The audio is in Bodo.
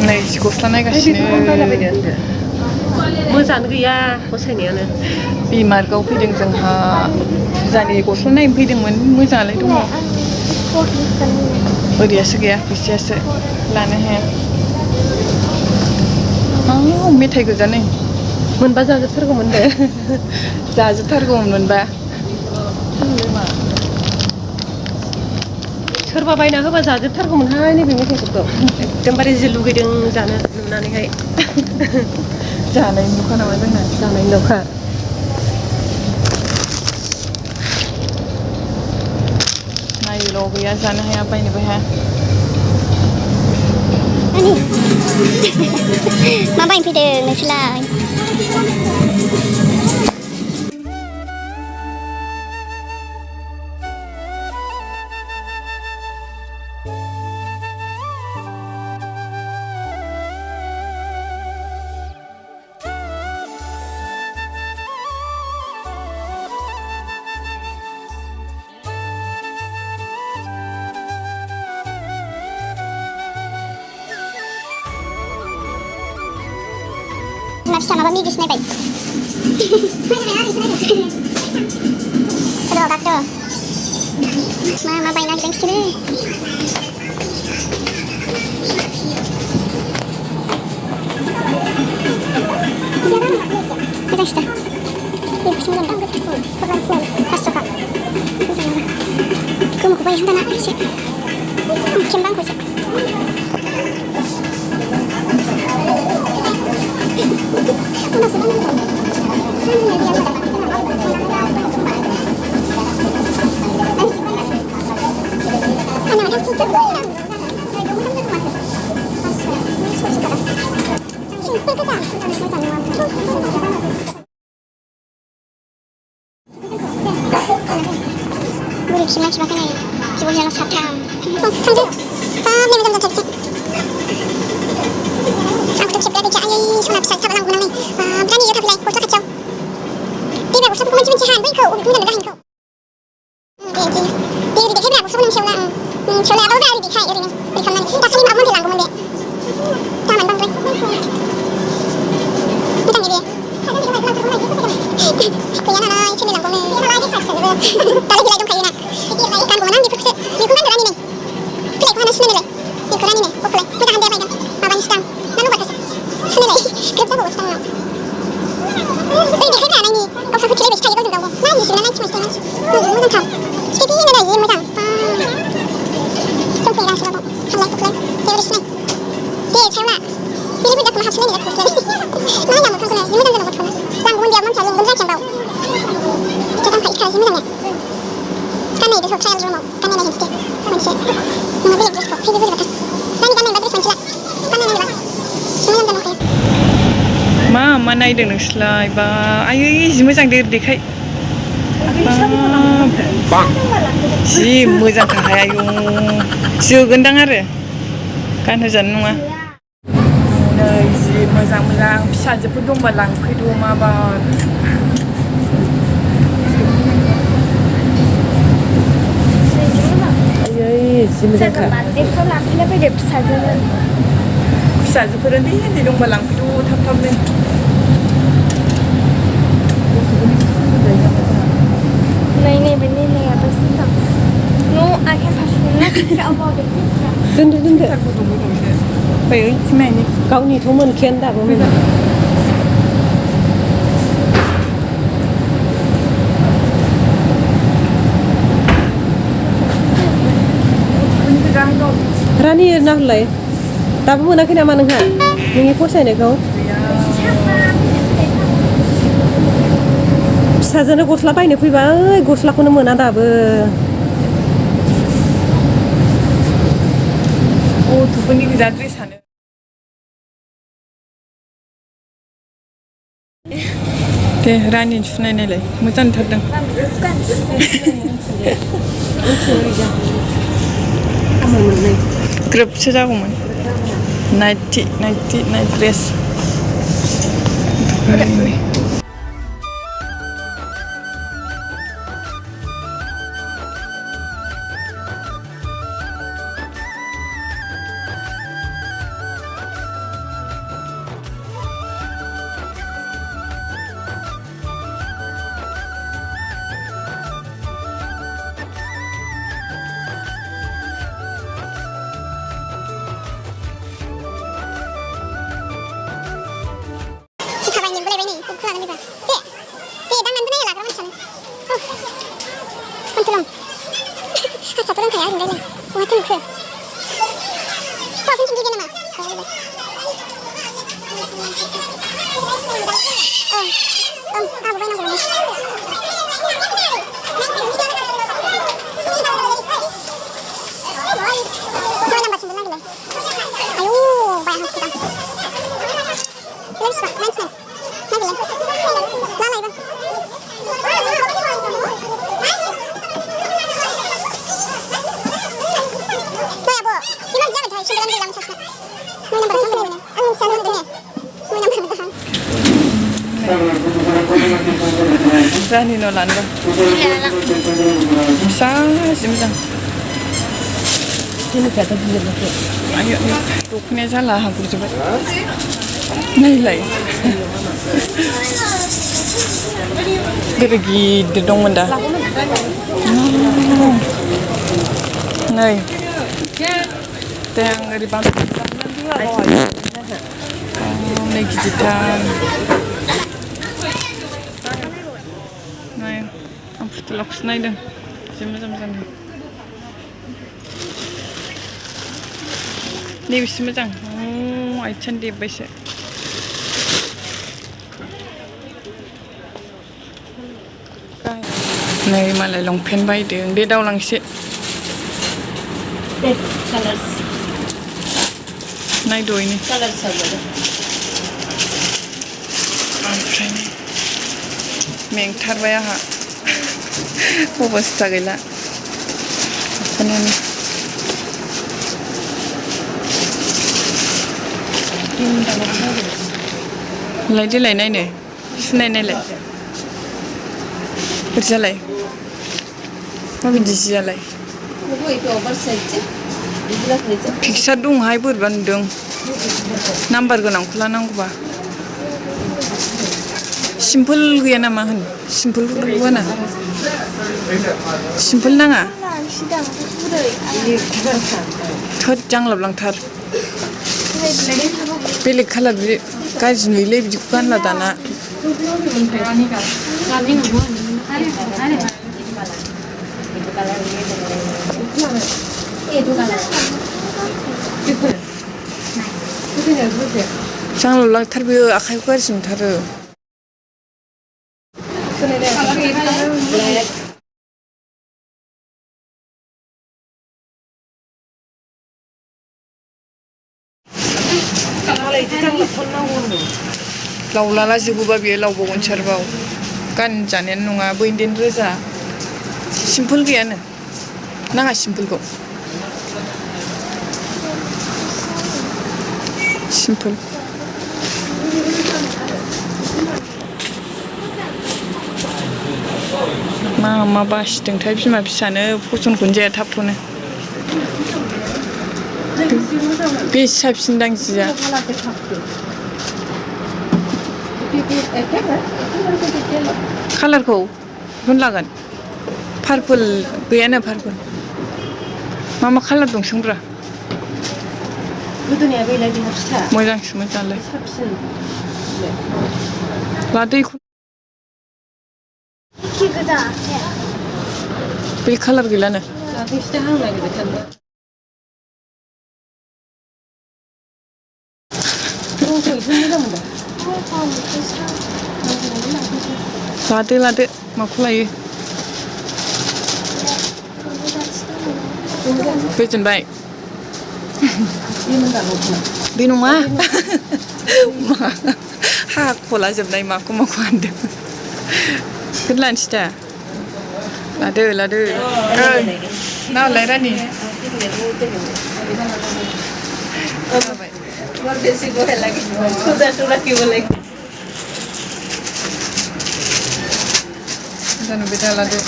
नै जि गस्ला नायगासिनो मोजाङानो गैया फसायनायानो बिमार्कआव फैदों जोंहा फुजानि गस्ला नायनो फैदोंमोन मोजाङालाय दङ ओरैयासो गैया फैसायासो लानो हाया मेथाइ गोजा नै मोनबा जाजोबथारगौमोन दे जाजोबथारगौमोन मोनबा सोरबा बायना होबा जाजोबथारगौमोनहाय नैबे मेथाइफोरखौ एकदमबारे जि लुगैदों जानो नुनानैहाय जानायनि न'खा नामा जोंना जानायनि न'खा नायल' गैया जानो हाया बायनोबो हाया मा बायनो फैदों नोंसोरलाय bisa malam ini snack baik. Aduh, kakak. Mama bayi lagi thanks sini. Kita sudah. Ini semua dah. Pas suka. Kamu kubai hendak nak sih? Kembang kucing. 우리 기만 집안에 기본적으로 사탕. 상주. 내 매점 좀 잡지. aku tuh berada di ayah sama besar sama lang gunung nih berani ya tapi like kocak kacau dia berusaha bukan cuma cihan baik kau udah udah dah kau dia di dekat berusaha bukan cewek cewek apa udah di dekat ini di kanan tak kali mau bilang gue taman bang bukan dia aku ya nana ini bilang gue tapi bila dong kayaknya kan gue nang di fokus di kuran berani nih pilih kuran asli nih di kuran ini oke kita kan dia baik apa instan lalu baca sebenarnya kerja gue setengah ini dia kan ini kau fakir lebih sekali kau juga nah ini sebenarnya cuma setengah mudah kan jadi ini ada ini mudah sampai dah sebab halai oke dia udah senang dia cewek pilih budak mahal sebenarnya aku sendiri mana yang bukan kena ini mudah jangan bukan lang gue dia mau cari bener cembau kita kan sekali sini jangan kan ini dia trial rumah kan ini henstik manusia mau beli terus kok pilih budak kan ini kan yang terus mencela kan ini bang मा मा नायदों नोंसोरलाय बा आयै जि मोजां देखाय जि मोजांखाहाय आयौ जोगोनदां आरो गानहोजानो नङा नै जि मोजां मोजां फिसाजोफोर दंबा लांफैद' माबा आयै जि मोजांखा बेखौ लांफैनो फैदो फिसाजोनो फिसाजोफोर उन्दै उन्दै दंबा लांफैद' थाब थाबनो नै नैबे निलायाबो सिन्था no I can pass दोनदो फै ओइथिंनायनि गावनिथ' मोनखायानो दाबो मोजां रानि एरना होलाय दाबो मोनाखै नामा नोंहा नोंनि फसायनायखौ फिसाजोनो गस्ला बायनो फैबाय गस्लाखौनो मोना दाबो गथ'फोरनि गोजा ड्रेसानो दे रानिनि सुनाय नायलाय मोजां नुथारदों ग्रोबसो जागौमोन नाइट ड्रेस हाया होनलाय बहाथो नुखो हौवाखौनो सोंफैदो नामा आंहाबो बायनांगौमोन Berani nolan ba? Bisa sih bisa. Ini kata dia macam. Ayo nih, ruknya salah aku coba. Nilai. Gergi dong menda. Nih. Teng di bawah. Oh, nih gigitan. Setelah aku senai macam ni bisa macam ai cantik baik ni malah longpen baik dia dah ulang sih Colors. Nai do ini Colors saja. Mengthar baya ha अवस्था गैला लायदोलाय नायनो सिनायनायलाय बोरैजालाय माबायदि जियालाय पिकचार दंहाय बोरैबा नुदों नाम्बार गोनांखौ लानांगौबा सिम्पोल गैया नामा होन सिम्पोल होना सिम्पोल नाङा थोद जांलाबलांथार बेलेग कालार गाज्रि नुयोलै बिदिखौ गानला दाना जांलाबलांथार बेयो आखाइखौ गाज्रि नुथारो लावलाला जोबोबा बेयो लावबावगोन सारबाव गानजानायानो नङा बैन्देन रोजा सिम्पोल गैयानो नाङा सिम्पोलखौ सिम्पोल मा बासिदोंथाय बिमा फिसानो फसनखौनो जाया थाबखौनो बे साबसिनदां जिया कालारखौ बेखौनो लागोन पार्पल गैयानो पार्पल मा कालार दं सोंब्रा मोजांसो मोजाङालाय लादो बे कालार गैलानो लादो माखौ लायो गोजोनबाय बे नङा हाख'ला जोबनाय माखौ हानदों बेखौनो लानोसै दा लादो नालाय रानि जानो बेदा लादो